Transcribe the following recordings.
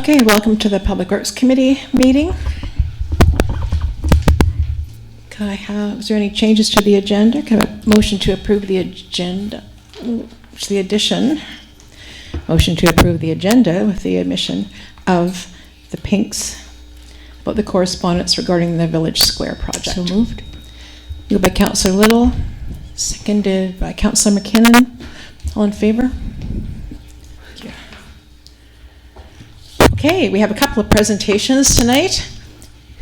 Okay, welcome to the Public Works Committee meeting. Is there any changes to the agenda? Can I have a motion to approve the agenda? It's the addition. Motion to approve the agenda with the admission of the pinks about the correspondence regarding the Village Square project. So moved. Moved by Councillor Little, seconded by Councillor McKinnon. All in favor? Thank you. Okay, we have a couple of presentations tonight.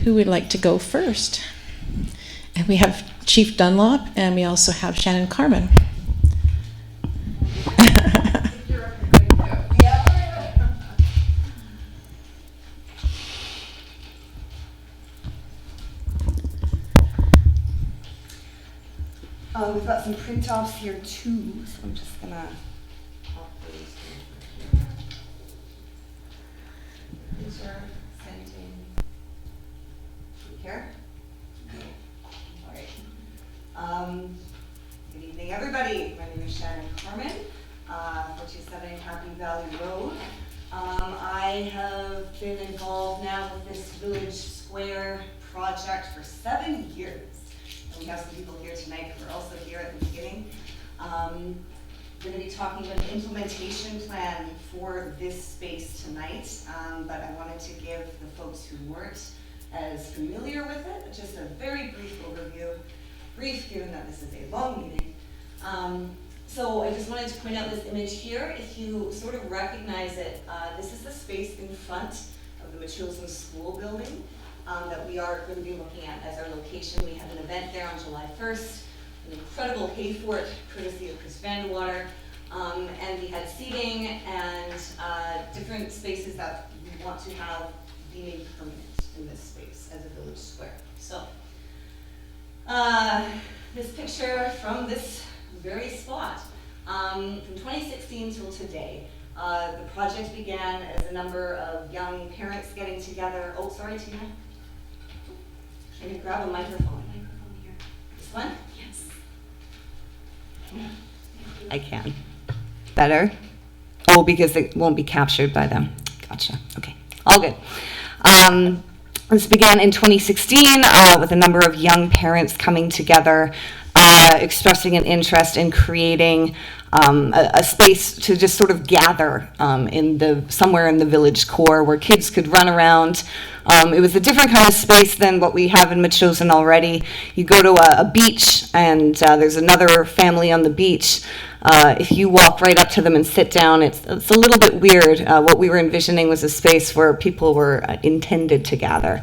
Who would like to go first? And we have Chief Dunlop, and we also have Shannon Carmen. We've got some print-offs here too, so I'm just gonna pop those in here. These are sent in here. All right. Good evening, everybody. My name is Shannon Carmen, 427 Happy Valley Road. I have been involved now with this Village Square project for 7 years. We have some people here tonight who are also here at the beginning. I'm going to be talking about the implementation plan for this space tonight, but I wanted to give the folks who weren't as familiar with it just a very brief overview, given that this is a long meeting. So I just wanted to point out this image here. If you sort of recognize it, this is the space in front of the Metchosin school building. That we are going to be looking at as our location. We have an event there on July 1st, an incredible hay fort courtesy of Chris Vandewater, and we had seating and different spaces that we want to have be made permanent in this space as a village square. So this picture from this very spot, from 2016 till today. The project began as a number of young parents getting together. Oh, sorry, Tina. Can you grab a microphone? Microphone here. This one? Yes. I can. Better? Oh, because it won't be captured by them. Gotcha. Okay. All good. This began in 2016 with a number of young parents coming together, expressing an interest in creating a space to just sort of gather somewhere in the village core where kids could run around. It was a different kind of space than what we have in Metchosin already. You go to a beach and there's another family on the beach. If you walk right up to them and sit down, it's a little bit weird. What we were envisioning was a space where people were intended to gather.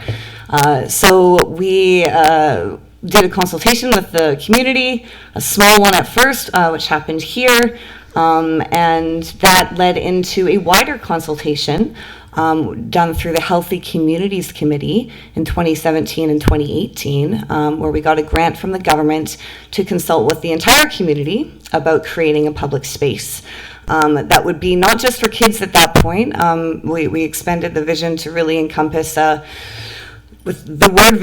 So we did a consultation with the community, a small one at first, which happened here, and that led into a wider consultation done through the Healthy Communities Committee in 2017 and 2018, where we got a grant from the government to consult with the entire community about creating a public space. That would be not just for kids at that point. We expanded the vision to really encompass with the word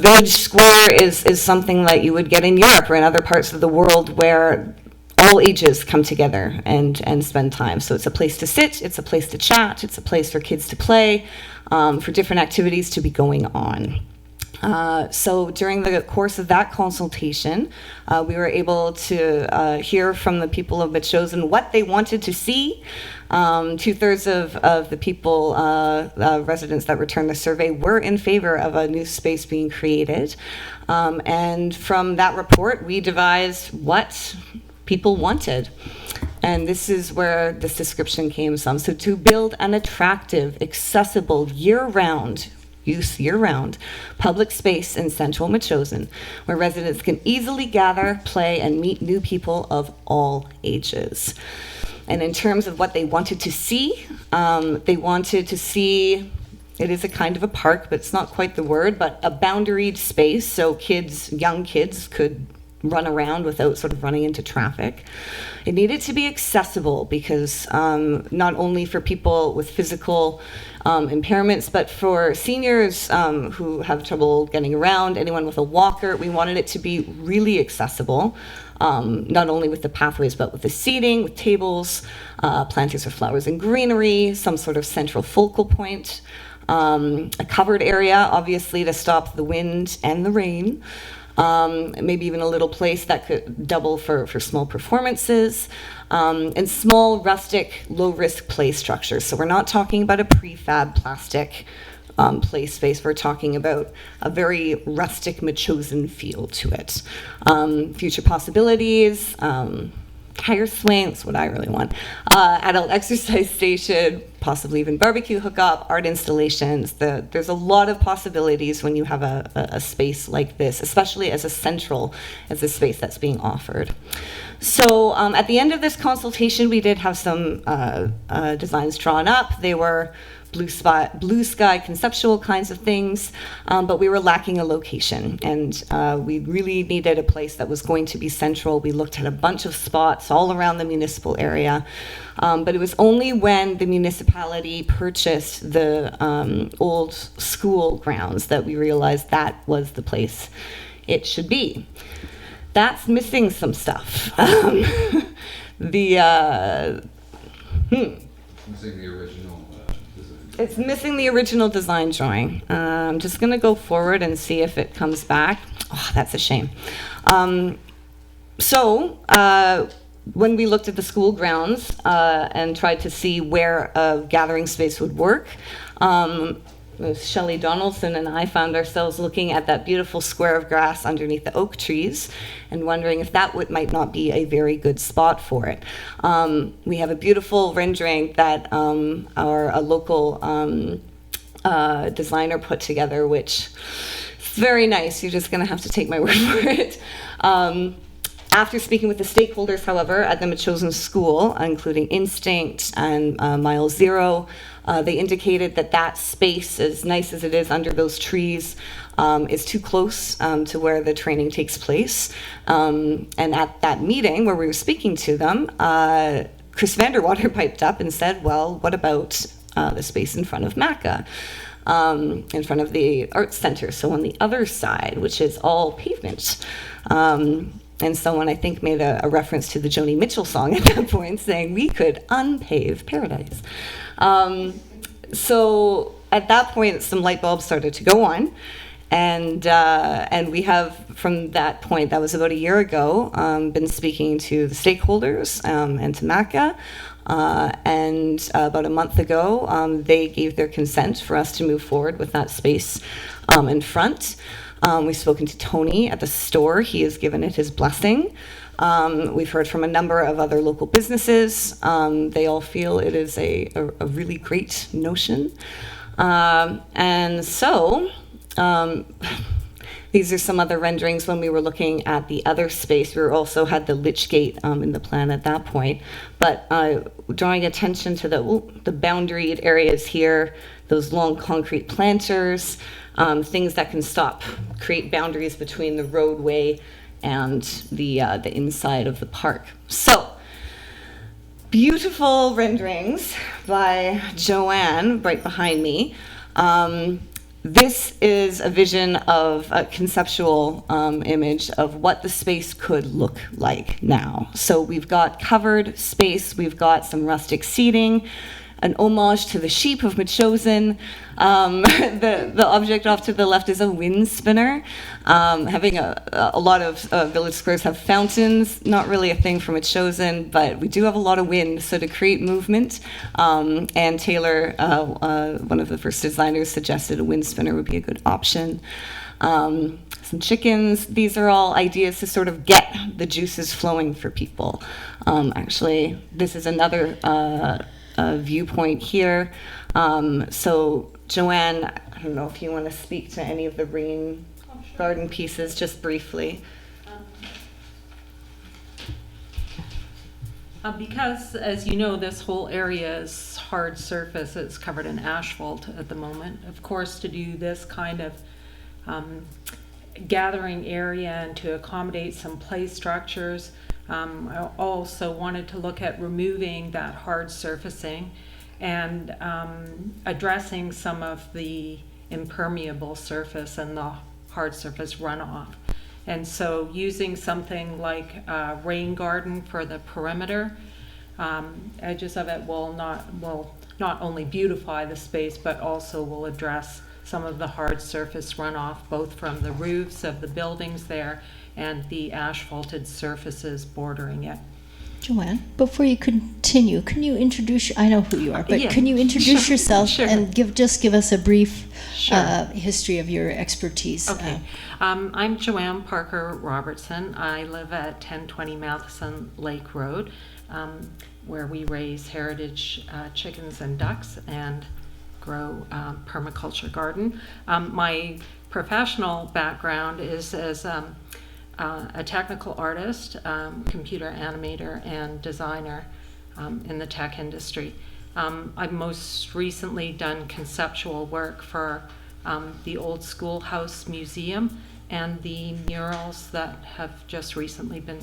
village square is something that you would get in Europe or in other parts of the world where all ages come together and spend time. So it's a place to sit, it's a place to chat, it's a place for kids to play, for different activities to be going on. So during the course of that consultation, we were able to hear from the people of Metchosin what they wanted to see. 2/3 of the people, residents that returned the survey, were in favor of a new space being created. And from that report, we devised what people wanted. And this is where this description came from. So to build an attractive, accessible, year-round public space in central Metchosin, where residents can easily gather, play, and meet new people of all ages. And in terms of what they wanted to see, it is a kind of a park, but it's not quite the word, but a boundaried space so young kids could run around without sort of running into traffic. It needed to be accessible because not only for people with physical impairments, but for seniors who have trouble getting around, anyone with a walker, we wanted it to be really accessible. not only with the pathways, but with the seating, with tables, planters of flowers and greenery, some sort of central focal point, a covered area, obviously, to stop the wind and the rain. Maybe even a little place that could double for small performances, and small, rustic, low-risk play structures. So we're not talking about a prefab plastic play space. We're talking about a very rustic Metchosin feel to it. Future possibilities, tire swings, what I really want, adult exercise station, possibly even barbecue hookup, art installations. There's a lot of possibilities when you have a space like this, especially as a space that's being offered. So at the end of this consultation, we did have some designs drawn up. They were blue sky conceptual kinds of things, but we were lacking a location, and we really needed a place that was going to be central. We looked at a bunch of spots all around the municipal area, but it was only when the municipality purchased the old school grounds that we realized that was the place it should be. That's missing some stuff. Missing the original design. It's missing the original design drawing. I'm just going to go forward and see if it comes back. Oh, that's a shame. When we looked at the school grounds and tried to see where a gathering space would work, Shelley Donaldson and I found ourselves looking at that beautiful square of grass underneath the oak trees and wondering if that might not be a very good spot for it. We have a beautiful rendering that a local designer put together, which is very nice. You're just going to have to take my word for it. After speaking with the stakeholders, however, at the Metchosin School, including Instinct and Mile Zero, they indicated that space, as nice as it is under those trees, is too close to where the training takes place. And at that meeting where we were speaking to them, Chris Vanderwater piped up and said, well, what about the space in front of MACA? In front of the Arts Center, so on the other side, which is all pavement. And someone, I think, made a reference to the Joni Mitchell song at that point, saying we could unpave paradise. So at that point, some light bulbs started to go on. And we have, from that point, that was about a year ago, been speaking to the stakeholders and to MACA. And about a month ago, they gave their consent for us to move forward with that space in front. We've spoken to Tony at the store. He has given it his blessing. We've heard from a number of other local businesses. They all feel it is a really great notion. And so these are some other renderings when we were looking at the other space. We also had the lich gate in the plan at that point. But drawing attention to the boundaried areas here, those long concrete planters, things that can create boundaries between the roadway and the inside of the park. So, beautiful renderings by Joanne right behind me. This is a vision of a conceptual image of what the space could look like now. So we've got covered space, we've got some rustic seating, an homage to the sheep of Metchosin. The object off to the left is a wind spinner. Having a lot of village squares have fountains, not really a thing for Metchosin, but we do have a lot of wind, so to create movement, and Taylor, one of the first designers, suggested a wind spinner would be a good option. Some chickens. These are all ideas to sort of get the juices flowing for people. Actually, this is another viewpoint here. So Joanne, I don't know if you want to speak to any of the rain garden pieces just briefly. Because, as you know, this whole area is hard surface. It's covered in asphalt at the moment. Of course, to do this kind of gathering area and to accommodate some play structures, I also wanted to look at removing that hard surfacing and addressing some of the impermeable surface and the hard surface runoff. And so using something like a rain garden for the perimeter edges of it will not only beautify the space, but also will address some of the hard surface runoff, both from the roofs of the buildings there and the asphalted surfaces bordering it. Joanne, before you continue, can you introduce, I know who you are, but Yeah, can you introduce sure, yourself sure. and give us a brief Sure. history of your expertise? Okay. I'm Joanne Parker Robertson. I live at 1020 Matheson Lake Road, where we raise heritage chickens and ducks and grow permaculture garden. My professional background is as a technical artist, computer animator, and designer in the tech industry. I've most recently done conceptual work for the Old Schoolhouse Museum and the murals that have just recently been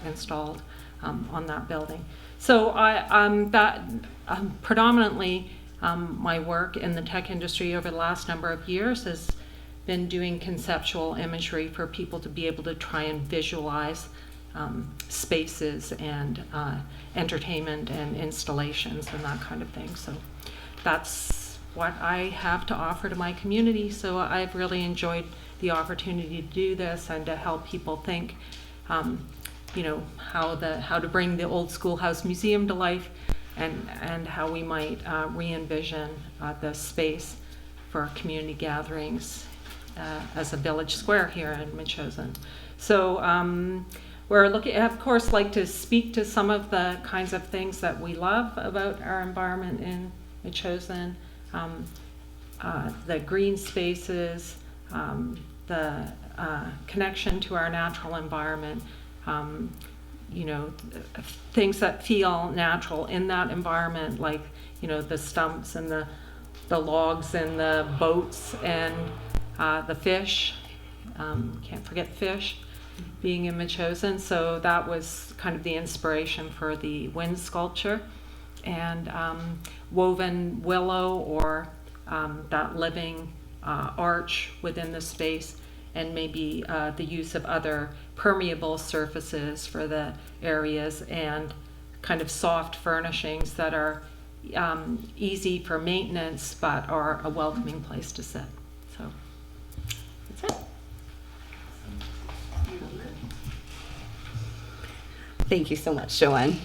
installed on that building. So predominantly my work in the tech industry over the last number of years has been doing conceptual imagery for people to be able to try and visualize spaces and entertainment and installations and that kind of thing. So that's what I have to offer to my community. So I've really enjoyed the opportunity to do this and to help people think, how to bring the Old Schoolhouse Museum to life, and how we might re-envision the space for community gatherings as a village square here in Metchosin. So we're looking, of course, like to speak to some of the kinds of things that we love about our environment in Metchosin, the green spaces, the connection to our natural environment, things that feel natural in that environment, like, the stumps and the logs and the boats and the fish. Can't forget fish being in Metchosin. So that was kind of the inspiration for the wind sculpture, and woven willow, or that living arch within the space, and maybe the use of other permeable surfaces for the areas, and kind of soft furnishings that are easy for maintenance but are a welcoming place to sit. So that's it. Thank you so much, Joanne.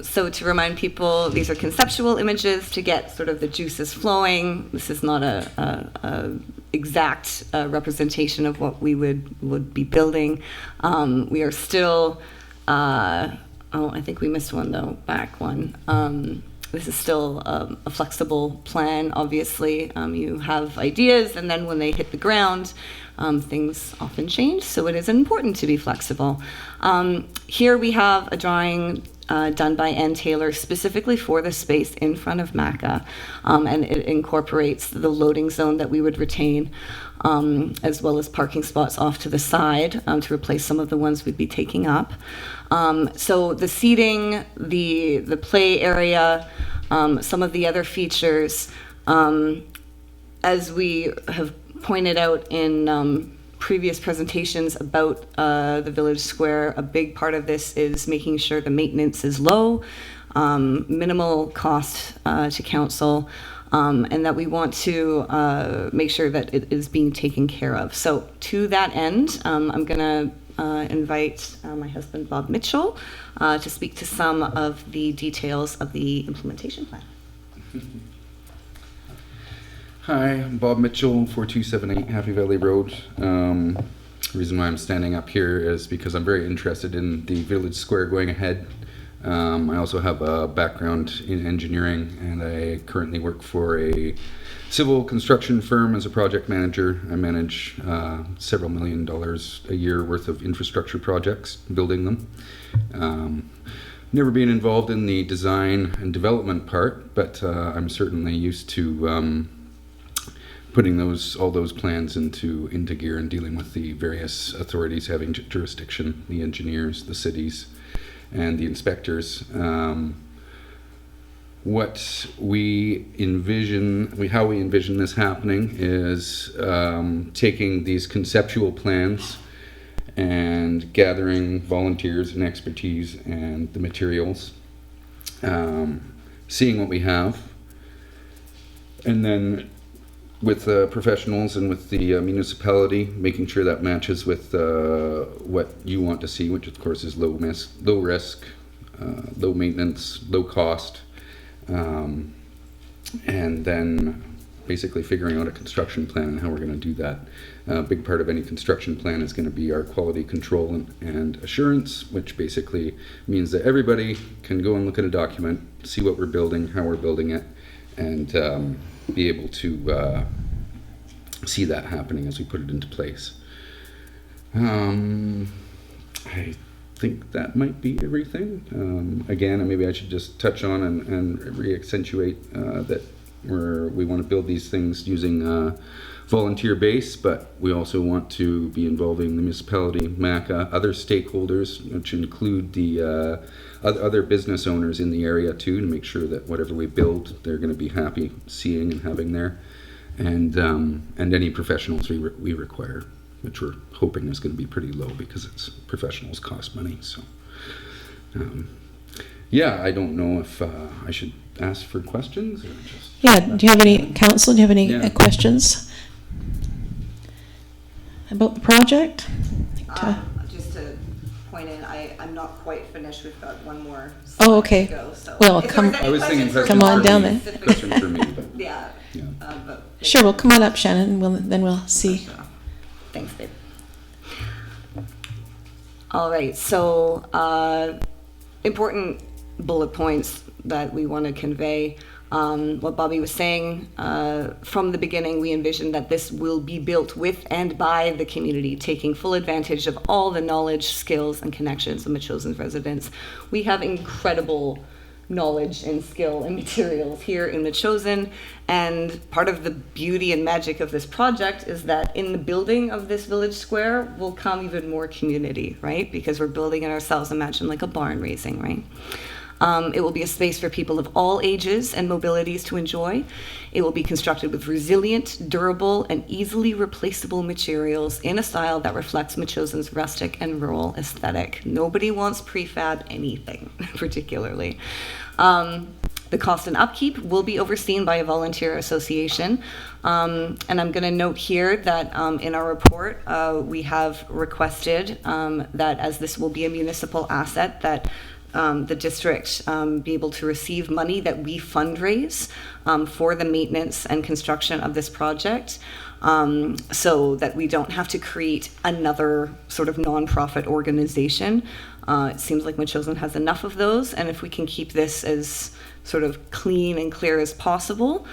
So to remind people, these are conceptual images to get sort of the juices flowing. This is not a exact representation of what we would be building. We are still, I think we missed one though, back one. This is still a flexible plan, obviously. You have ideas, and then when they hit the ground, things often change, so it is important to be flexible. Here we have a drawing done by Ann Taylor specifically for the space in front of MACA, and it incorporates the loading zone that we would retain, as well as parking spots off to the side to replace some of the ones we'd be taking up. So the seating, the play area, some of the other features, as we have pointed out in previous presentations about the village square, a big part of this is making sure the maintenance is low, minimal cost to council, and that we want to make sure that it is being taken care of. So to that end, I'm going to invite my husband, Bob Mitchell, to speak to some of the details of the implementation plan. Hi, I'm Bob Mitchell, 4278 Happy Valley Road. The reason why I'm standing up here is because I'm very interested in the village square going ahead. I also have a background in engineering, and I currently work for a civil construction firm as a project manager. I manage several $1 million a year worth of infrastructure projects, building them. Never been involved in the design and development part, but I'm certainly used to putting all those plans into gear and dealing with the various authorities having jurisdiction, the engineers, the cities, and the inspectors. What we envision, how we envision this happening is taking these conceptual plans and gathering volunteers and expertise and the materials, seeing what we have, and then with professionals and with the municipality, making sure that matches with what you want to see, which of course is low risk, low maintenance, low cost, and then basically figuring out a construction plan and how we're going to do that. A big part of any construction plan is going to be our quality control and assurance, which basically means that everybody can go and look at a document, see what we're building, how we're building it, and be able to see that happening as we put it into place. I think that might be everything. Again, maybe I should just touch on and re-accentuate that we want to build these things using volunteer base, but we also want to be involving the municipality, MACA, other stakeholders, which include the other business owners in the area too, to make sure that whatever we build, they're going to be happy seeing and having there, and any professionals we require, which we're hoping is going to be pretty low because professionals cost money. So yeah, I don't know if I should ask for questions or just... Yeah, do you have any, Council, do you have any Yeah. questions about the project? Just to point in, I'm not quite finished. We've got one more Oh, okay. to go. So Well, if there come- was any I was thinking questions for Come on Bobby down then. specifically- Question for me, but Yeah. yeah. But Sure, well, come on up, Shannon, and then we'll see. Thanks, babe. All right, so important bullet points that we want to convey. What Bobby was saying, from the beginning, we envisioned that this will be built with and by the community, taking full advantage of all the knowledge, skills, and connections of Metchosin residents. We have incredible knowledge and skill and materials here in Metchosin, and part of the beauty and magic of this project is that in the building of this village square will come even more community, right? Because we're building it ourselves. Imagine like a barn raising, right? It will be a space for people of all ages and mobilities to enjoy. It will be constructed with resilient, durable, and easily replaceable materials in a style that reflects Metchosin's rustic and rural aesthetic. Nobody wants prefab anything, particularly. The cost and upkeep will be overseen by a volunteer association. And I'm going to note here that in our report, we have requested that as this will be a municipal asset, that the district be able to receive money that we fundraise for the maintenance and construction of this project, so that we don't have to create another sort of nonprofit organization. It seems like Metchosin has enough of those, and if we can keep this as sort of clean and clear as possible,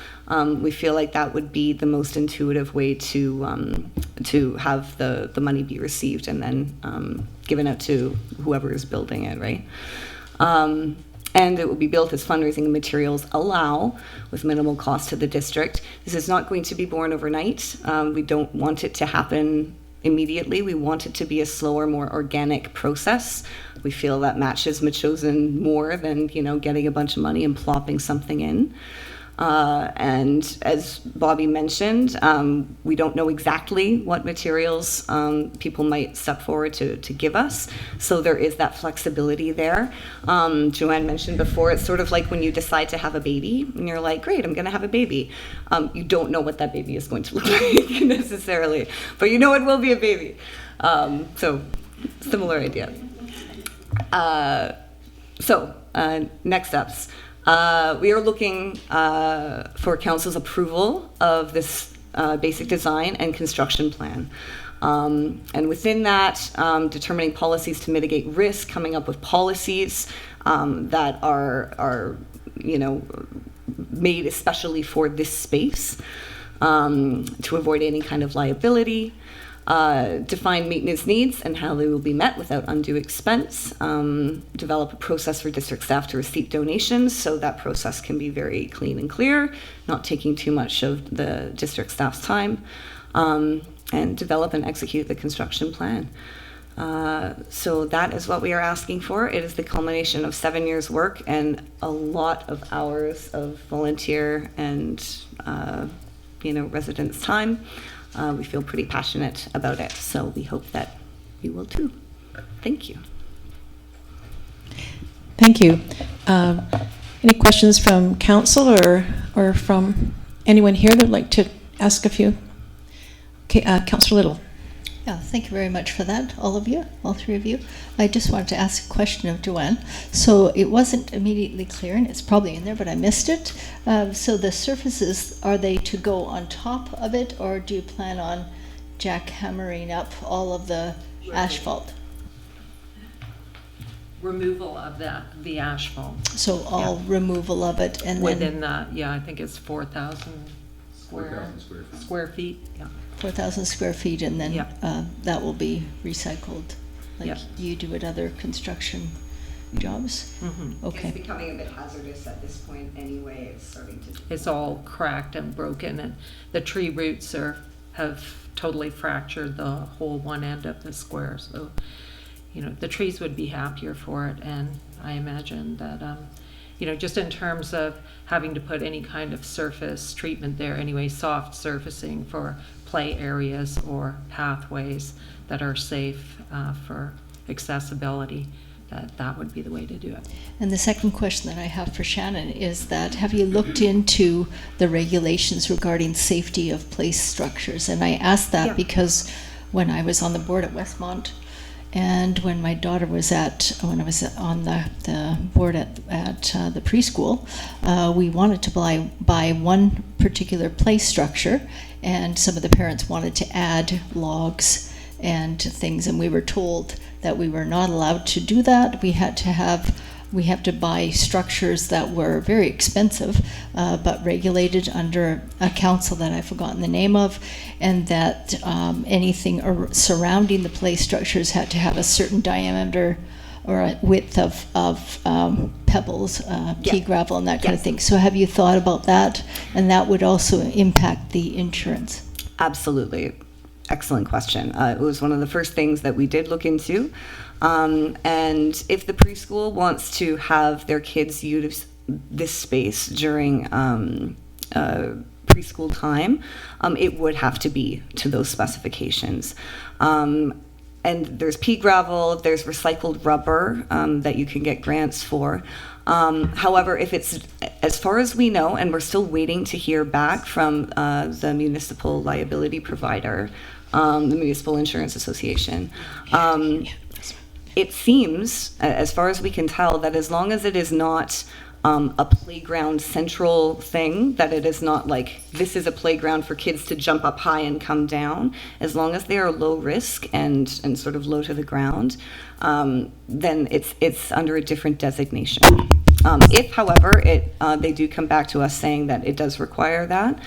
we feel like that would be the most intuitive way to have the money be received and then given out to whoever is building it, right? And it will be built as fundraising materials allow, with minimal cost to the district. This is not going to be born overnight. We don't want it to happen immediately. We want it to be a slower, more organic process. We feel that matches Metchosin more than, getting a bunch of money and plopping something in. And as Bobby mentioned, we don't know exactly what materials people might step forward to give us. So there is that flexibility there. Joanne mentioned before, it's sort of like when you decide to have a baby and you're like, great, I'm going to have a baby. You don't know what that baby is going to look like necessarily, but it will be a baby. So similar idea. Next steps. We are looking for Council's approval of this basic design and construction plan. And within that, determining policies to mitigate risk, coming up with policies that are made especially for this space to avoid any kind of liability. Define maintenance needs and how they will be met without undue expense. Develop a process for district staff to receive donations so that process can be very clean and clear, not taking too much of the district staff's time. And develop and execute the construction plan. So that is what we are asking for. It is the culmination of 7 years' work and a lot of hours of volunteer and residents' time. We feel pretty passionate about it, so we hope that you will too. Thank you. Thank you. Any questions from council or from anyone here that would like to ask a few? Okay, Councillor Little. Yeah, thank you very much for that, all of you, all three of you. I just wanted to ask a question of Joanne. So it wasn't immediately clear, and it's probably in there, but I missed it. So the surfaces, are they to go on top of it, or do you plan on jackhammering up all of the asphalt? Removal of the asphalt. So all removal of it, and Within then that, I think it's 4,000 square feet, yeah. 4,000 square feet, and then Yeah. that will be recycled, like Yeah. you do at other construction jobs? Okay. It's becoming a bit hazardous at this point anyway. It's starting to. It's all cracked and broken, and the tree roots have totally fractured the whole one end of the square. So, the trees would be happier for it, and I imagine that, just in terms of having to put any kind of surface treatment there anyway, soft surfacing for play areas or pathways that are safe for accessibility, that would be the way to do it. And the second question that I have for Shannon is that, have you looked into the regulations regarding safety of place structures? And I asked that because when I was on the board at Westmont, and when my daughter was when I was on the board at the preschool, we wanted to buy one particular play structure, and some of the parents wanted to add logs and things, and we were told that we were not allowed to do that. We have to buy structures that were very expensive, but regulated under a council that I've forgotten the name of, and that anything surrounding the play structures had to have a certain diameter or a width of pebbles, pea gravel, and that kind of thing. So have you thought about that? And that would also impact the insurance. Absolutely. Excellent question. It was one of the first things that we did look into. And if the preschool wants to have their kids use this space during preschool time, it would have to be to those specifications. And there's pea gravel, there's recycled rubber that you can get grants for. However, if it's, as far as we know, and we're still waiting to hear back from the municipal liability provider, the Municipal Insurance Association, it seems, as far as we can tell, that as long as it is not a playground central thing, that it is not like this is a playground for kids to jump up high and come down, as long as they are low risk and sort of low to the ground, then it's under a different designation. If, however, they do come back to us saying that it does require that,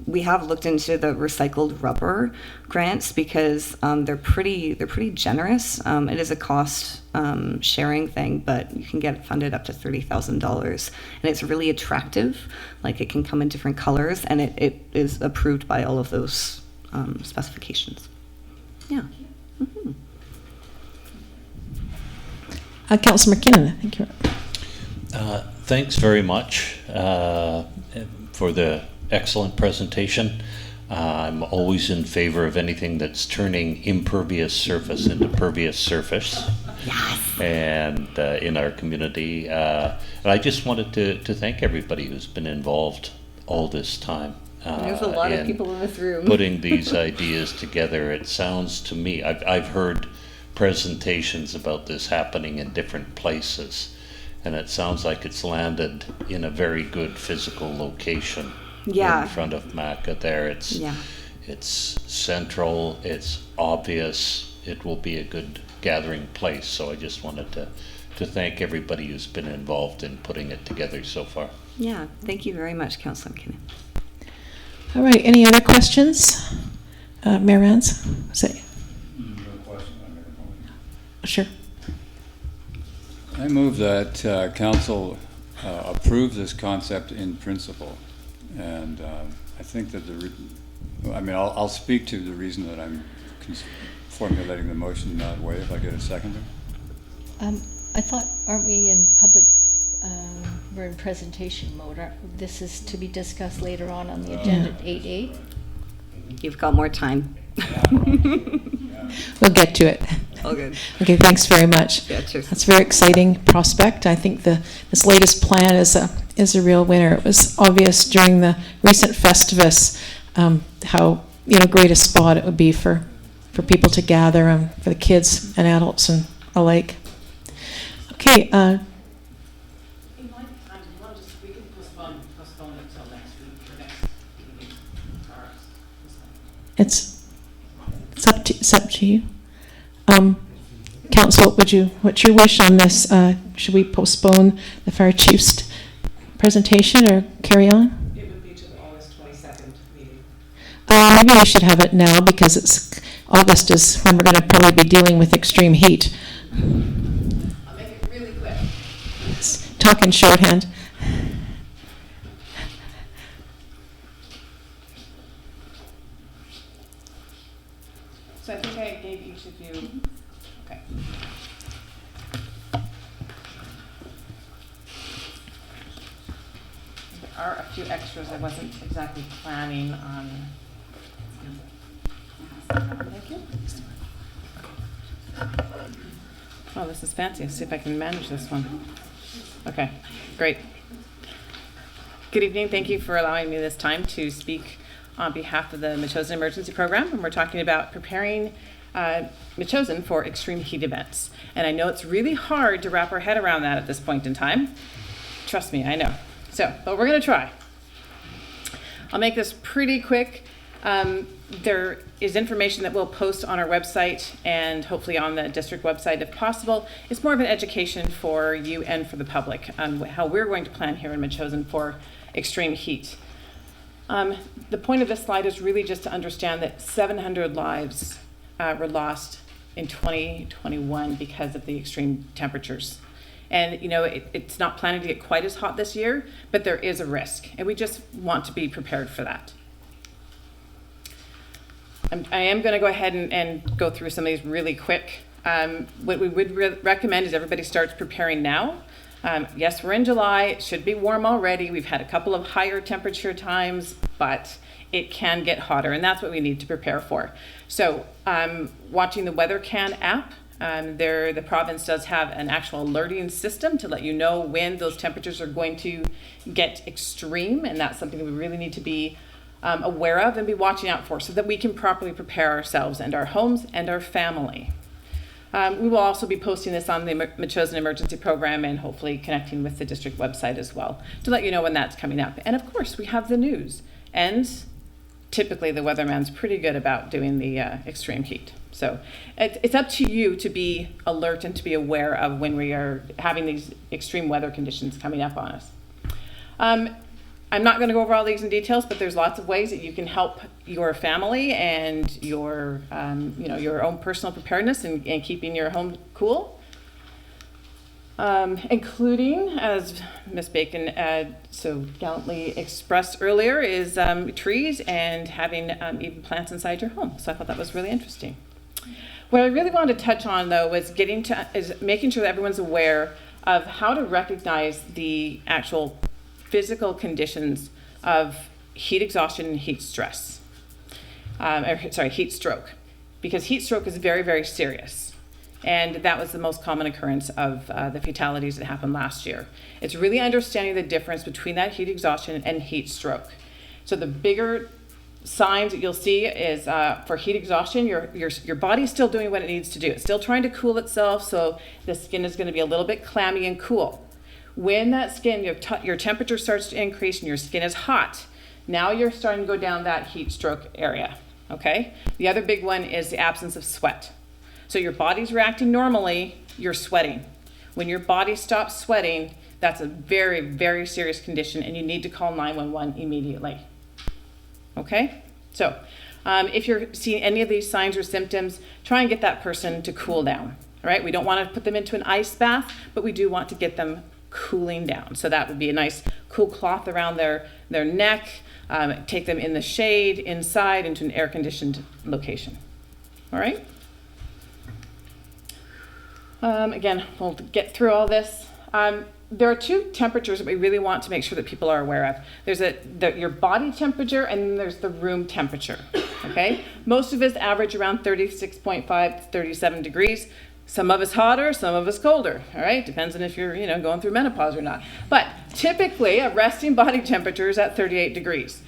we have looked into the recycled rubber grants because they're pretty generous. It is a cost sharing thing, but you can get it funded up to $30,000, and it's really attractive. Like, it can come in different colors, and it is approved by all of those specifications. Yeah. Mm-hmm. Councillor McKinnon, I think you're up. Thanks very much for the excellent presentation. I'm always in favor of anything that's turning impervious surface into pervious surface. Yes. And in our community. And I just wanted to thank everybody who's been involved all this time. There's a lot of people in this room. Putting these ideas together. It sounds to me, I've heard presentations about this happening in different places, and it sounds like it's landed in a very good physical location. Yeah. In front of Maca there. It's central, it's obvious, it will be a good gathering place. So I just wanted to thank everybody who's been involved in putting it together so far. Yeah, thank you very much, Councillor McKinnon. All right, any other questions? Mayor Rance? Say. No question. Sure. I move that council approve this concept in principle. And I think that I'll speak to the reason that I'm formulating the motion that way, if I get a seconder. I thought, aren't we in public, we're in presentation mode. This is to be discussed later on the agenda at 8:08. You've got more time. Yeah, We'll get to it. All good. Okay, thanks very much. Yeah, cheers. That's a very exciting prospect. I think this latest plan is a real winner. It was obvious during the recent Festivus how great a spot it would be for people to gather and for the kids and adults and alike. Okay. It's up to you. Council, what's your wish on this? Should we postpone the fire chief's presentation or carry on? It would be to the August 22nd meeting. Maybe we should have it now because August is when we're going to probably be dealing with extreme heat. I'll make it really quick. Talk in shorthand. So I think I gave each of you, okay. There are a few extras I wasn't exactly planning on. Thank you. Oh, this is fancy. Let's see if I can manage this one. Okay, great. Good evening. Thank you for allowing me this time to speak on behalf of the Metchosin Emergency Program, and we're talking about preparing Metchosin for extreme heat events. And I know it's really hard to wrap our head around that at this point in time. Trust me, I know. But we're going to try. I'll make this pretty quick. There is information that we'll post on our website and hopefully on the district website if possible. It's more of an education for you and for the public on how we're going to plan here in Metchosin for extreme heat. The point of this slide is really just to understand that 700 lives were lost in 2021 because of the extreme temperatures. And it's not planning to get quite as hot this year, but there is a risk, and we just want to be prepared for that. I am going to go ahead and go through some of these really quick. What we would recommend is everybody starts preparing now. Yes, we're in July. It should be warm already. We've had a couple of higher temperature times, but it can get hotter, and that's what we need to prepare for. So watching the WeatherCan app, the province does have an actual alerting system to let you know when those temperatures are going to get extreme, and that's something that we really need to be aware of and be watching out for so that we can properly prepare ourselves and our homes and our family. We will also be posting this on the Metchosin Emergency Program and hopefully connecting with the district website as well to let you know when that's coming up. And of course, we have the news. And typically the weatherman's pretty good about doing the extreme heat. So it's up to you to be alert and to be aware of when we are having these extreme weather conditions coming up on us. I'm not going to go over all these in details, but there's lots of ways that you can help your family and your own personal preparedness and keeping your home cool. Including, as Ms. Bacon so gallantly expressed earlier, is trees and having even plants inside your home. So I thought that was really interesting. What I really wanted to touch on, though, is making sure that everyone's aware of how to recognize the actual physical conditions of heat exhaustion and heat stress. Heat stroke. Because heat stroke is very, very serious. And that was the most common occurrence of the fatalities that happened last year. It's really understanding the difference between that heat exhaustion and heat stroke. So the bigger signs that you'll see is for heat exhaustion, your body's still doing what it needs to do. It's still trying to cool itself, so the skin is going to be a little bit clammy and cool. When that skin, your temperature starts to increase and your skin is hot, now you're starting to go down that heat stroke area, okay? The other big one is the absence of sweat. So your body's reacting normally, you're sweating. When your body stops sweating, that's a very, very serious condition and you need to call 911 immediately. Okay? So if you're seeing any of these signs or symptoms, try and get that person to cool down, all right? We don't want to put them into an ice bath, but we do want to get them cooling down. So that would be a nice cool cloth around their neck, take them in the shade, inside, into an air-conditioned location. All right? Again, we'll get through all this. There are two temperatures that we really want to make sure that people are aware of. There's your body temperature and then there's the room temperature. okay? Most of us average around 36.5 to 37 degrees. Some of us hotter, some of us colder, all right? Depends on if you're, going through menopause or not. But typically, a resting body temperature is at 38 degrees.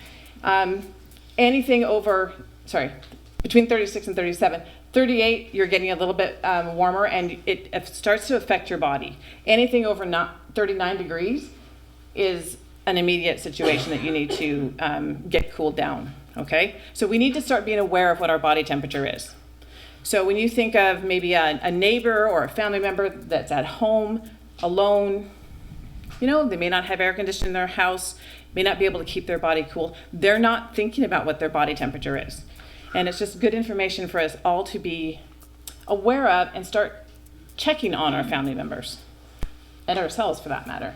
Anything over, between 36 and 37. 38, you're getting a little bit warmer, and it starts to affect your body. Anything over 39 degrees is an immediate situation that you need to get cooled down, okay? So we need to start being aware of what our body temperature is. So when you think of maybe a neighbor or a family member that's at home, alone, they may not have air conditioning in their house, may not be able to keep their body cool. They're not thinking about what their body temperature is. And it's just good information for us all to be aware of and start checking on our family members, and ourselves for that matter.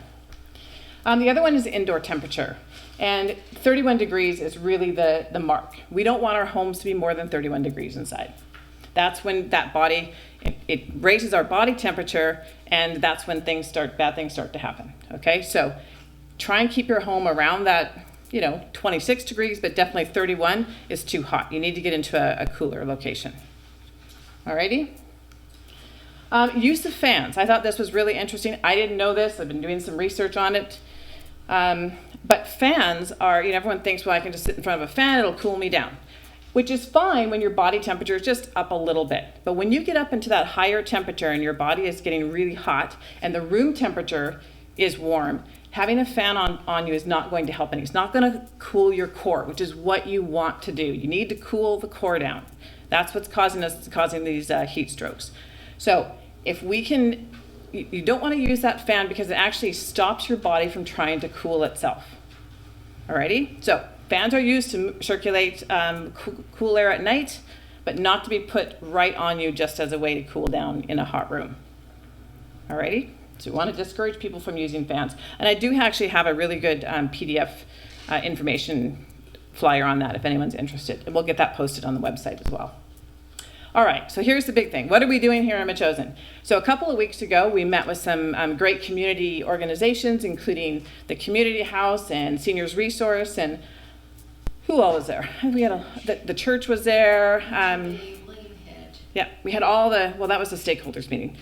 The other one is indoor temperature. And 31 degrees is really the mark. We don't want our homes to be more than 31 degrees inside. That's when it raises our body temperature, and that's when bad things start to happen, okay? So try and keep your home around that, 26 degrees, but definitely 31 is too hot. You need to get into a cooler location. Alrighty? Use of fans. I thought this was really interesting. I didn't know this. I've been doing some research on it. But fans are, everyone thinks, well, I can just sit in front of a fan, it'll cool me down. Which is fine when your body temperature is just up a little bit. But when you get up into that higher temperature and your body is getting really hot and the room temperature is warm, having a fan on you is not going to help any. It's not going to cool your core, which is what you want to do. You need to cool the core down. That's what's causing these heat strokes. So if we can, you don't want to use that fan because it actually stops your body from trying to cool itself. Alrighty? So fans are used to circulate cool air at night, but not to be put right on you just as a way to cool down in a hot room. Alrighty? So we want to discourage people from using fans. And I do actually have a really good PDF information flyer on that if anyone's interested. And we'll get that posted on the website as well. All right, so here's the big thing. What are we doing here in Metchosin? So a couple of weeks ago, we met with some great community organizations, including the Community House and Seniors Resource, and who all was there? We had the church was there. Yeah, we had all that was the stakeholders meeting.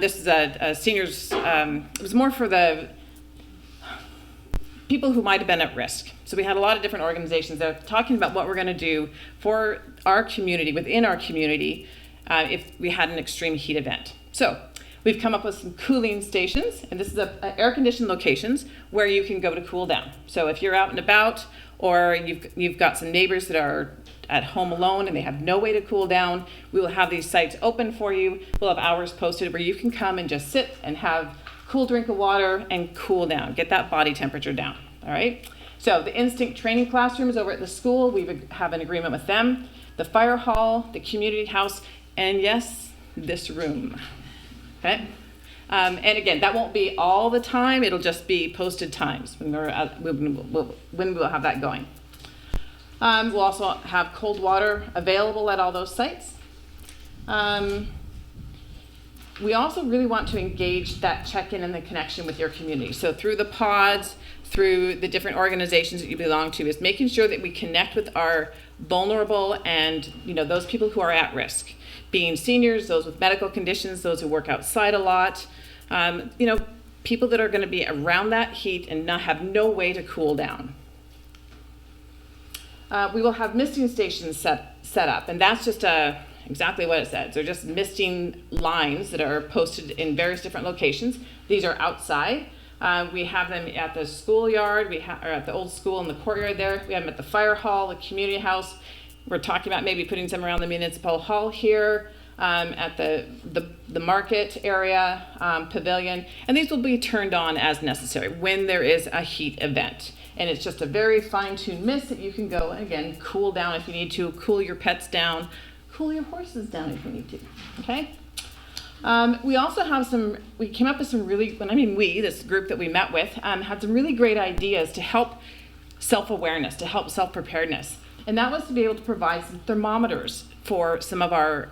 This is a seniors, it was more for the people who might have been at risk. So we had a lot of different organizations that are talking about what we're going to do for our community, within our community, if we had an extreme heat event. So we've come up with some cooling stations, and this is air-conditioned locations where you can go to cool down. So if you're out and about, or you've got some neighbors that are at home alone and they have no way to cool down, we will have these sites open for you. We'll have hours posted where you can come and just sit and have a cool drink of water and cool down, get that body temperature down, all right? So the Instinct training classrooms over at the school, we have an agreement with them, the fire hall, the community house, and yes, this room, okay? And again, that won't be all the time, it'll just be posted times when we'll have that going. We'll also have cold water available at all those sites. We also really want to engage that check-in and the connection with your community. So through the pods, through the different organizations that you belong to, is making sure that we connect with our vulnerable and those people who are at risk, being seniors, those with medical conditions, those who work outside a lot, people that are going to be around that heat and have no way to cool down. We will have misting stations set up, and that's just exactly what it says. They're just misting lines that are posted in various different locations. These are outside. We have them at the schoolyard, or at the old school in the courtyard there. We have them at the fire hall, the community house. We're talking about maybe putting some around the municipal hall here, at the market area, pavilion. And these will be turned on as necessary when there is a heat event. And it's just a very fine-tuned mist that you can go and, again, cool down if you need to, cool your pets down, cool your horses down if you need to, okay? We also have we came up with some really, this group that we met with, had some really great ideas to help self-awareness, to help self-preparedness. And that was to be able to provide some thermometers for some of our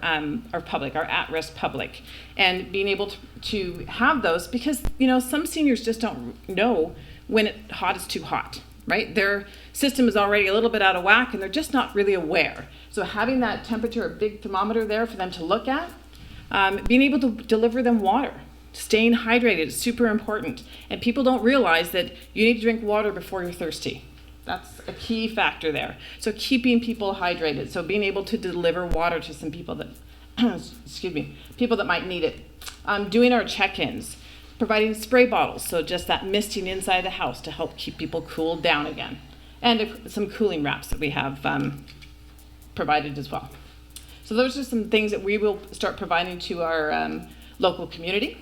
public, our at-risk public, and being able to have those because, some seniors just don't know when hot is too hot. right? Their system is already a little bit out of whack and they're just not really aware. So having that temperature, a big thermometer there for them to look at, being able to deliver them water, staying hydrated is super important. And people don't realize that you need to drink water before you're thirsty. That's a key factor there. So keeping people hydrated. So being able to deliver water to some people that, excuse me, people that might need it. Doing our check-ins, providing spray bottles. So just that misting inside the house to help keep people cooled down again. And some cooling wraps that we have provided as well. So those are some things that we will start providing to our local community.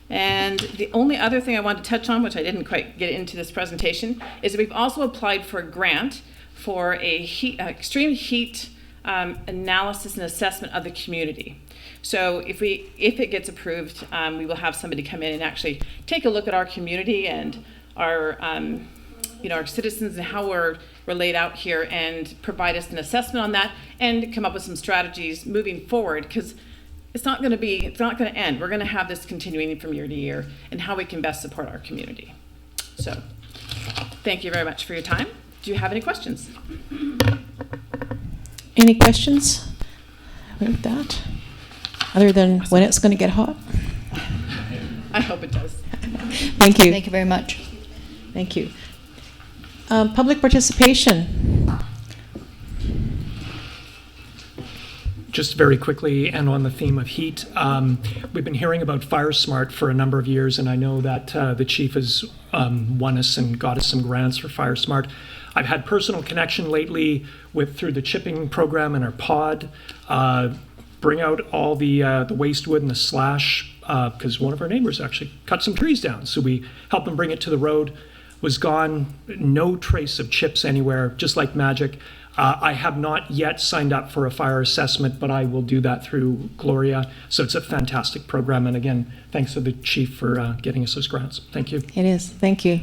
And the only other thing I want to touch on, which I didn't quite get into this presentation, is that we've also applied for a grant for a extreme heat analysis and assessment of the community. So if it gets approved, we will have somebody come in and actually take a look at our community and our our citizens and how we're laid out here, and provide us an assessment on that and come up with some strategies moving forward, because it's not going to end. We're going to have this continuing from year to year, and how we can best support our community. So thank you very much for your time. Do you have any questions? Any questions about that? Other than when it's going to get hot? I hope it does. Thank you. Thank you very much. Thank you. Public participation. Just very quickly, and on the theme of heat, we've been hearing about FireSmart for a number of years, and I know that the chief has won us and got us some grants for FireSmart. I've had personal connection lately through the chipping program in our pod. Bring out all the waste wood and the slash, because one of our neighbors actually cut some trees down. So we helped them bring it to the road. Was gone, no trace of chips anywhere, just like magic. I have not yet signed up for a fire assessment, but I will do that through Gloria. So it's a fantastic program. And again, thanks to the chief for getting us those grants. Thank you. It is. Thank you.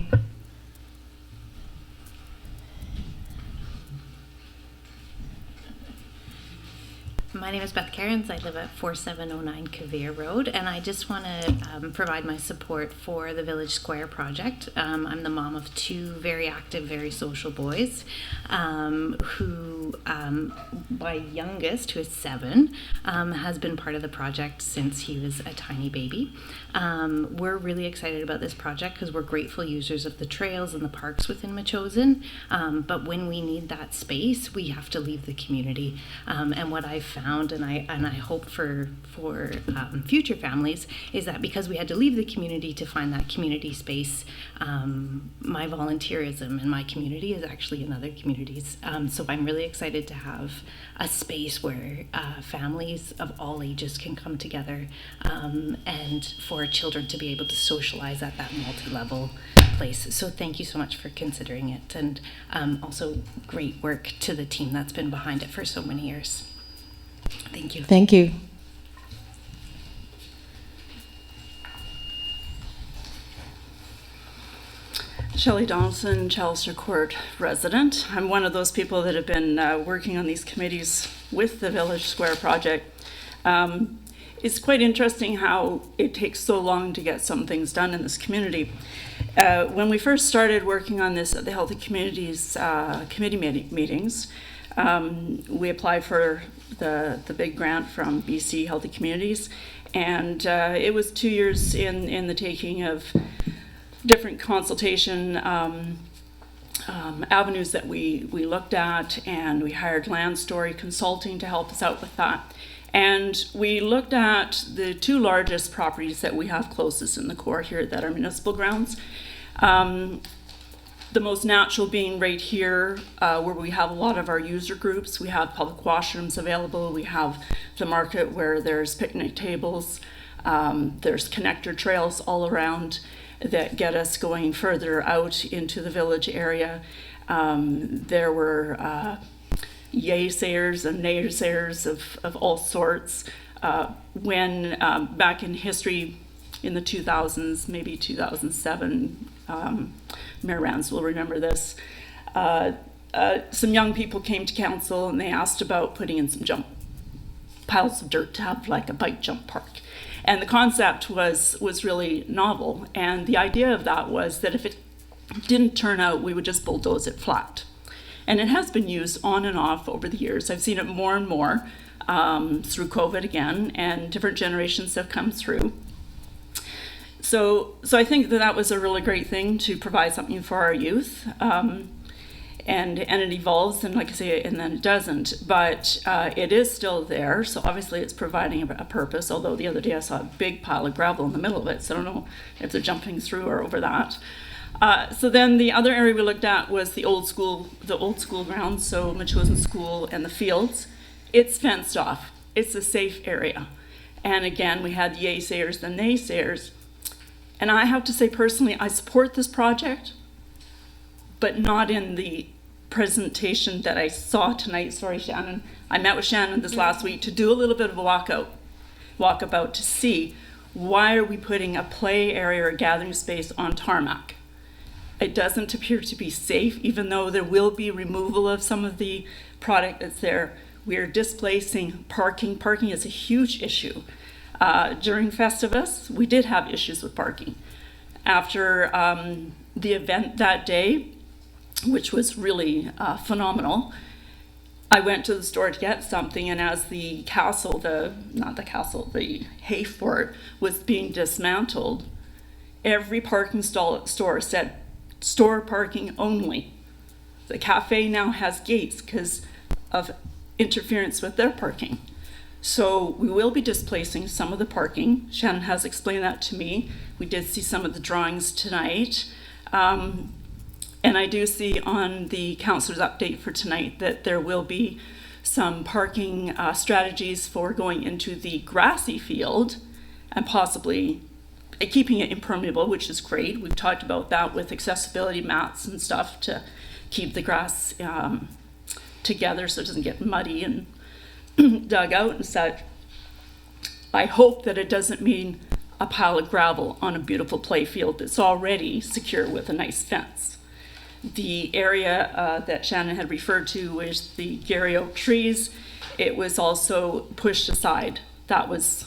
My name is Beth Cairns. I live at 4709 Kavir Road, and I just want to provide my support for the Village Square project. I'm the mom of two very active, very social boys, who my youngest, who is 7, has been part of the project since he was a tiny baby. We're really excited about this project because we're grateful users of the trails and the parks within Metchosin, but when we need that space, we have to leave the community. And what I've found, and I hope for future families, is that because we had to leave the community to find that community space, my volunteerism in my community is actually in other communities. So I'm really excited to have a space where families of all ages can come together, and for children to be able to socialize at that multi-level place. So thank you so much for considering it, and also great work to the team that's been behind it for so many years. Thank you. Thank you. Shelley Donaldson, Chalicer Court resident. I'm one of those people that have been working on these committees with the Village Square project. It's quite interesting how it takes so long to get some things done in this community. When we first started working on this at the Healthy Communities committee meetings, we applied for the big grant from BC Healthy Communities, and it was 2 years in the taking of different consultation avenues that we looked at, and we hired Land Story Consulting to help us out with that. And we looked at the 2 largest properties that we have closest in the core here that are municipal grounds. The most natural being right here, where we have a lot of our user groups. We have public washrooms available. We have the market where there's picnic tables. There's connector trails all around that get us going further out into the village area. There were yay-sayers and naysayers of all sorts. When back in history, in the 2000s, maybe 2007, Mayor Rans will remember this. Some young people came to council and they asked about putting in some piles of dirt to have like a bike jump park. And the concept was really novel. And the idea of that was that if it didn't turn out, we would just bulldoze it flat. And it has been used on and off over the years. I've seen it more and more through COVID again, and different generations have come through. So I think that was a really great thing to provide something for our youth. And it evolves, and like I say, and then it doesn't. But it is still there, so obviously it's providing a purpose, although the other day I saw a big pile of gravel in the middle of it, so I don't know if they're jumping through or over that. So then the other area we looked at was the old school grounds, so Metchosin School and the fields. It's fenced off. It's a safe area. And again, we had the yaysayers, the naysayers. And I have to say personally, I support this project, but not in the presentation that I saw tonight. Sorry, Shannon. I met with Shannon this last week to do a little bit of a walkabout to see why are we putting a play area or gathering space on tarmac. It doesn't appear to be safe, even though there will be removal of some of the product that's there. We are displacing parking. Parking is a huge issue. During Festivus, we did have issues with parking. After the event that day, which was really phenomenal, I went to the store to get something, and as the hay fort was being dismantled, every parking store said, store parking only. The cafe now has gates because of interference with their parking. So we will be displacing some of the parking. Shannon has explained that to me. We did see some of the drawings tonight. And I do see on the councillors update for tonight that there will be some parking strategies for going into the grassy field and possibly keeping it impermeable, which is great. We've talked about that with accessibility mats and stuff to keep the grass together so it doesn't get muddy and dug out and such. I hope that it doesn't mean a pile of gravel on a beautiful play field that's already secure with a nice fence. The area that Shannon had referred to was the Gary oak trees. It was also pushed aside. That was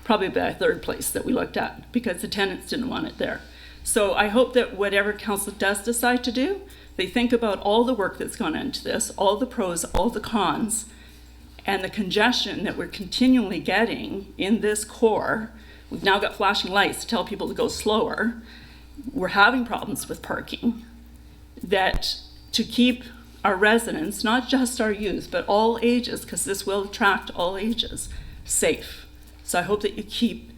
probably the third place that we looked at because the tenants didn't want it there. So I hope that whatever council does decide to do, they think about all the work that's gone into this, all the pros, all the cons, and the congestion that we're continually getting in this core. We've now got flashing lights to tell people to go slower. We're having problems with parking. That to keep our residents, not just our youth, but all ages, because this will attract all ages, safe. So I hope that you keep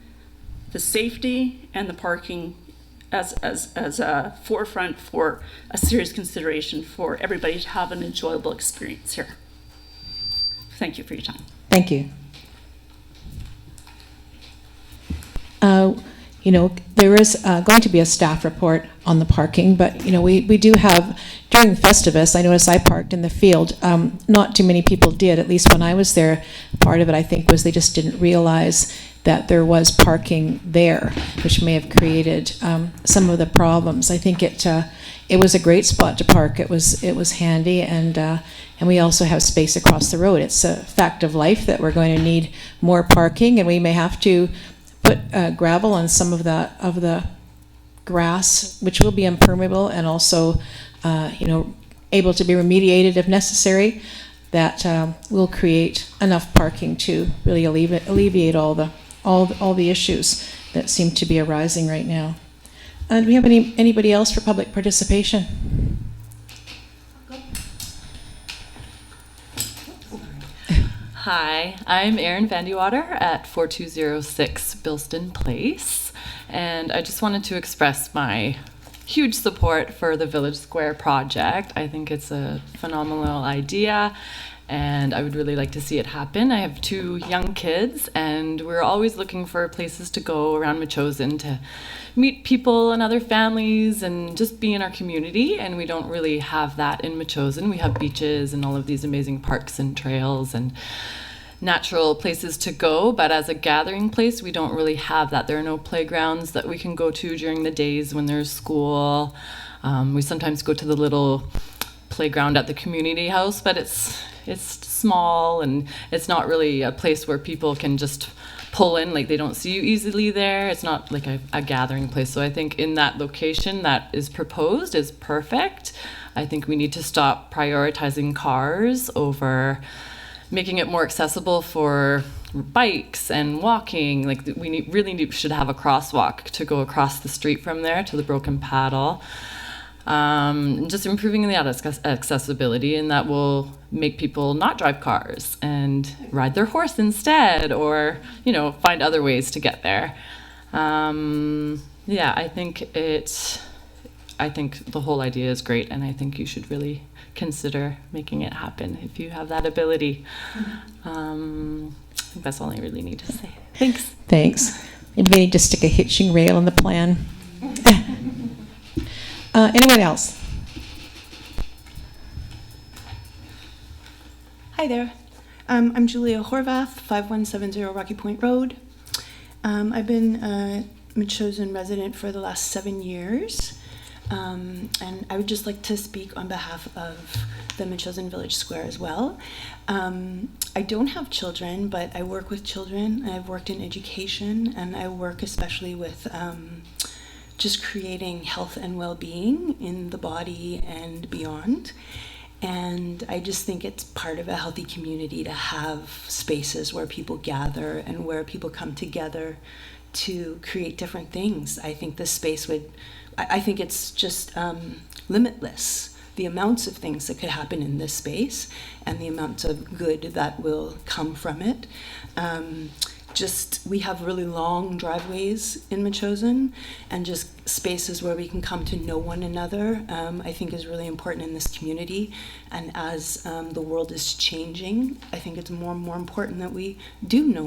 the safety and the parking as a forefront for a serious consideration for everybody to have an enjoyable experience here. Thank you for your time. Thank you. There is going to be a staff report on the parking, but we do have, during Festivus, I noticed I parked in the field. Not too many people did, at least when I was there. Part of it, I think, was they just didn't realize that there was parking there, which may have created some of the problems. I think it was a great spot to park. It was handy, and we also have space across the road. It's a fact of life that we're going to need more parking, and we may have to put gravel on some of the grass, which will be impermeable and also, able to be remediated if necessary. That will create enough parking to really alleviate all the issues that seem to be arising right now. Do we have anybody else for public participation? Hi, I'm Erin Vandewater at 4206 Bilston Place, and I just wanted to express my huge support for the Village Square project. I think it's a phenomenal idea, and I would really like to see it happen. I have 2 young kids, and we're always looking for places to go around Metchosin to meet people and other families and just be in our community, and we don't really have that in Metchosin. We have beaches and all of these amazing parks and trails and natural places to go, but as a gathering place, we don't really have that. There are no playgrounds that we can go to during the days when there's school. We sometimes go to the little playground at the community house, but it's small, and it's not really a place where people can just pull in, like they don't see you easily there. It's not like a gathering place. So I think in that location that is proposed is perfect. I think we need to stop prioritizing cars over making it more accessible for bikes and walking. Like we should have a crosswalk to go across the street from there to the Broken Paddle. Just improving the accessibility, and that will make people not drive cars and ride their horse instead, or find other ways to get there. I think the whole idea is great, and I think you should really consider making it happen if you have that ability. I think that's all I really need to say. Thanks. Maybe they need to stick a hitching rail in the plan. Anyone else? Hi there. I'm Julia Horvath, 5170 Rocky Point Road. I've been a Metchosin resident for the last 7 years. And I would just like to speak on behalf of the Metchosin Village Square as well. I don't have children, but I work with children. I've worked in education, and I work especially with just creating health and well-being in the body and beyond. And I just think it's part of a healthy community to have spaces where people gather and where people come together to create different things. I think this space I think it's just limitless, the amounts of things that could happen in this space and the amounts of good that will come from it. We have really long driveways in Metchosin, and just spaces where we can come to know one another, I think is really important in this community. And as the world is changing, I think it's more and more important that we do know